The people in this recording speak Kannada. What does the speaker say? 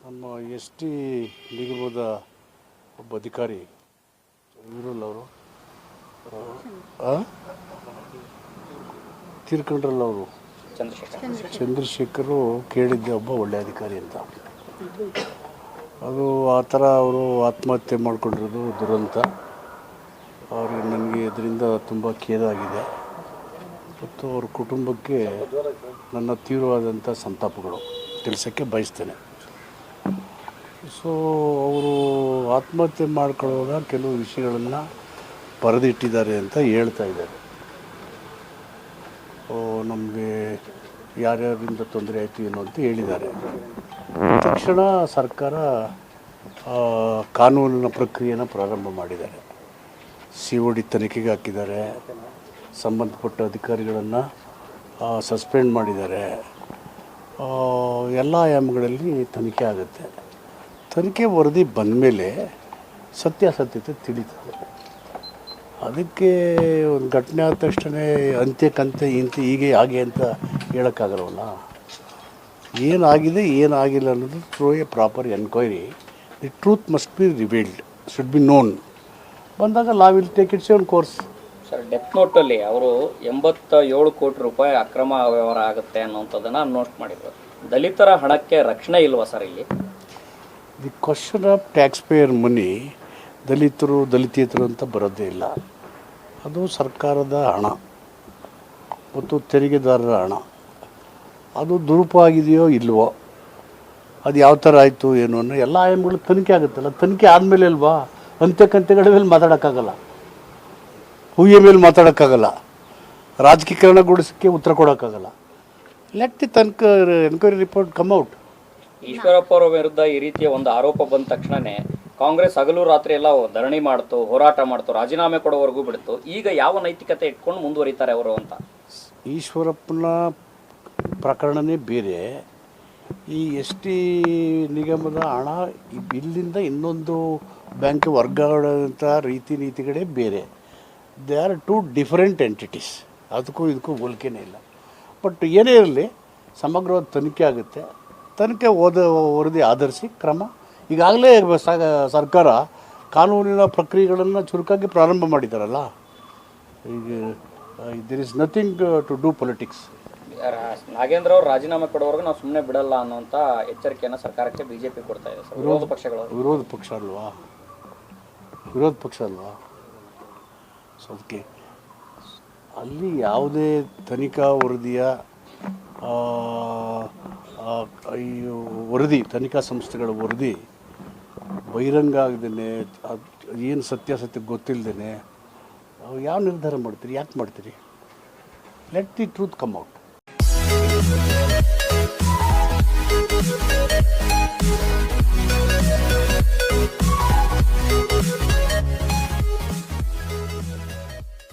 ನಮ್ಮ ಎಸ್ ಟಿ ನಿಗಮದ ಒಬ್ಬ ಅಧಿಕಾರಿ ಇವರಲ್ಲ ಅವರು ತೀರ್ಕೊಂಡ್ರಲ್ಲ ಅವರು ಚಂದ್ರಶೇಖರು ಕೇಳಿದ್ದೆ ಒಬ್ಬ ಒಳ್ಳೆ ಅಧಿಕಾರಿ ಅಂತ. ಅದು ಆ ಥರ ಅವರು ಆತ್ಮಹತ್ಯೆ ಮಾಡಿಕೊಂಡಿರೋದು ದುರಂತ. ಅವ್ರಿಗೆ ನನಗೆ ಇದರಿಂದ ತುಂಬ ಖೇದ ಆಗಿದೆ ಮತ್ತು ಅವ್ರ ಕುಟುಂಬಕ್ಕೆ ನನ್ನ ತೀವ್ರವಾದಂಥ ಸಂತಾಪಗಳು ತಿಳಿಸೋಕ್ಕೆ ಬಯಸ್ತೇನೆ. ಸೊ ಅವರು ಆತ್ಮಹತ್ಯೆ ಮಾಡ್ಕೊಳ್ಳುವಾಗ ಕೆಲವು ವಿಷಯಗಳನ್ನು ಬರೆದಿಟ್ಟಿದ್ದಾರೆ ಅಂತ ಹೇಳ್ತಾ ಇದ್ದಾರೆ. ನಮಗೆ ಯಾರ್ಯಾರಿಂದ ತೊಂದರೆ ಆಯಿತು ಏನೋ ಅಂತ ಹೇಳಿದ್ದಾರೆ. ತಕ್ಷಣ ಸರ್ಕಾರ ಕಾನೂನಿನ ಪ್ರಕ್ರಿಯೆಯನ್ನು ಪ್ರಾರಂಭ ಮಾಡಿದ್ದಾರೆ. COD ತನಿಖೆಗೆ ಹಾಕಿದ್ದಾರೆ. ಸಂಬಂಧಪಟ್ಟ ಅಧಿಕಾರಿಗಳನ್ನು ಸಸ್ಪೆಂಡ್ ಮಾಡಿದ್ದಾರೆ. ಎಲ್ಲ ಆಯಾಮಗಳಲ್ಲಿ ತನಿಖೆ ಆಗುತ್ತೆ. ತನಿಖೆ ವರದಿ ಬಂದ ಮೇಲೆ ಸತ್ಯಾಸತ್ಯತೆ ತಿಳಿತದೆ. ಅದಕ್ಕೆ ಒಂದು ಘಟನೆ ಆದ ತಕ್ಷಣ ಅಂತ್ಯಕ್ಕಂತೆ ಹೀಗೆ ಹಾಗೆ ಅಂತ ಹೇಳೋಕ್ಕಾಗಲ್ವಲ್ಲ. ಏನಾಗಿದೆ ಏನಾಗಿಲ್ಲ ಅನ್ನೋದು through a proper enquiry the truth must be revealed, should be known. ಬಂದಾಗ law will take its own course. Sir, death ನೋಟಲ್ಲಿ ಅವರು 87 ಕೋಟಿ ರೂಪಾಯಿ ಅಕ್ರಮ ವ್ಯವಹಾರ ಆಗುತ್ತೆ ಅನ್ನೋಂಥದ್ದನ್ನು ನೋಟ್ ಮಾಡಿದ್ರು. ದಲಿತರ ಹಣಕ್ಕೆ ರಕ್ಷಣೆ ಇಲ್ವಾ ಸರ್ ಇಲ್ಲಿ? The question of tax payer money ದಲಿತೇತರು ಅಂತ ಬರೋದೇ ಇಲ್ಲ. ಅದು ಸರ್ಕಾರದ ಹಣ ಮತ್ತು ತೆರಿಗೆದಾರರ ಹಣ. ಅದು ದುರುಪಯೋಗ ಆಗಿದೆಯೋ ಇಲ್ವೋ, ಅದು ಯಾವ ಥರ ಆಯಿತು ಏನು ಅನ್ನೋ ಎಲ್ಲ ಆಯಾಮಗಳು ತನಿಖೆ ಆಗುತ್ತಲ್ಲ. ತನಿಖೆ ಆದಮೇಲೆ ಅಲ್ವಾ ಅಂತ್ಯಕಂತೆಗಳ ಮೇಲೆ ಮಾತಾಡೋಕ್ಕಾಗಲ್ಲ, ಹೂವಿಯ ಮೇಲೆ ಮಾತಾಡೋಕ್ಕಾಗಲ್ಲ, ರಾಜಕೀಕರಣಗೊಳಿಸೋಕ್ಕೆ ಉತ್ತರ ಕೊಡೋಕ್ಕಾಗಲ್ಲ. Let the enquiry report come out. Eshwarappa ಅವರ ವಿರುದ್ಧ ಈ ರೀತಿಯ ಒಂದು ಆರೋಪ ಬಂದ ತಕ್ಷಣವೇ ಕಾಂಗ್ರೆಸ್ ಹಗಲು ರಾತ್ರಿ ಎಲ್ಲ ಧರಣಿ ಮಾಡ್ತು, ಹೋರಾಟ ಮಾಡ್ತು, ರಾಜೀನಾಮೆ ಕೊಡೋವರೆಗೂ ಬಿಡ್ತು. ಈಗ ಯಾವ ನೈತಿಕತೆ ಇಟ್ಕೊಂಡು ಮುಂದುವರಿತಾರೆ ಅವರು ಅಂತ? ಈಶ್ವರಪ್ಪನ ಪ್ರಕರಣನೇ ಬೇರೆ, ಈ ಎಸ್ ಟಿ ನಿಗಮದ ಹಣ ಇಲ್ಲಿಂದ ಇನ್ನೊಂದು ಬ್ಯಾಂಕ್ ವರ್ಗಾವಣೆದಂಥ ರೀತಿ ನೀತಿಗಳೇ ಬೇರೆ. They are two different entities. ಅದಕ್ಕೂ ಇದಕ್ಕೂ ಹೋಲಿಕೆನೇ ಇಲ್ಲ. ಬಟ್ ಏನೇ ಇರಲಿ, ಸಮಗ್ರವಾದ ತನಿಖೆ ಆಗುತ್ತೆ. ತನಿಖೆ ವರದಿ ಆಧರಿಸಿ ಕ್ರಮ. ಈಗಾಗಲೇ ಸರ್ಕಾರ ಕಾನೂನಿನ ಪ್ರಕ್ರಿಯೆಗಳನ್ನು ಚುರುಕಾಗಿ ಪ್ರಾರಂಭ ಮಾಡಿದ್ದಾರಲ್ಲ. ಈಗ there is nothing to do politics. Nagendra ಅವರು ರಾಜೀನಾಮೆ ಕೊಡೋವರೆಗೂ ನಾವು ಸುಮ್ಮನೆ ಬಿಡಲ್ಲ ಅನ್ನೋಂಥ ಎಚ್ಚರಿಕೆಯನ್ನು ಸರ್ಕಾರಕ್ಕೆ ಬಿಜೆಪಿ ಕೊಡ್ತಾ ಇದೆ. ವಿರೋಧ ಪಕ್ಷಗಳು ವಿರೋಧ ಪಕ್ಷ ಅಲ್ವಾ. ಸೊ ಅದಕ್ಕೆ ಅಲ್ಲಿ ಯಾವುದೇ ತನಿಖಾ ವರದಿಯ ತನಿಖಾ ಸಂಸ್ಥೆಗಳ ವರದಿ ಬಹಿರಂಗ ಆಗದೇನೆ, ಏನು ಸತ್ಯಾಸತ್ಯ ಗೊತ್ತಿಲ್ಲದೇ ಯಾವ ನಿರ್ಧಾರ ಮಾಡ್ತೀರಿ? ಯಾಕೆ ಮಾಡ್ತೀರಿ? Let the truth come out.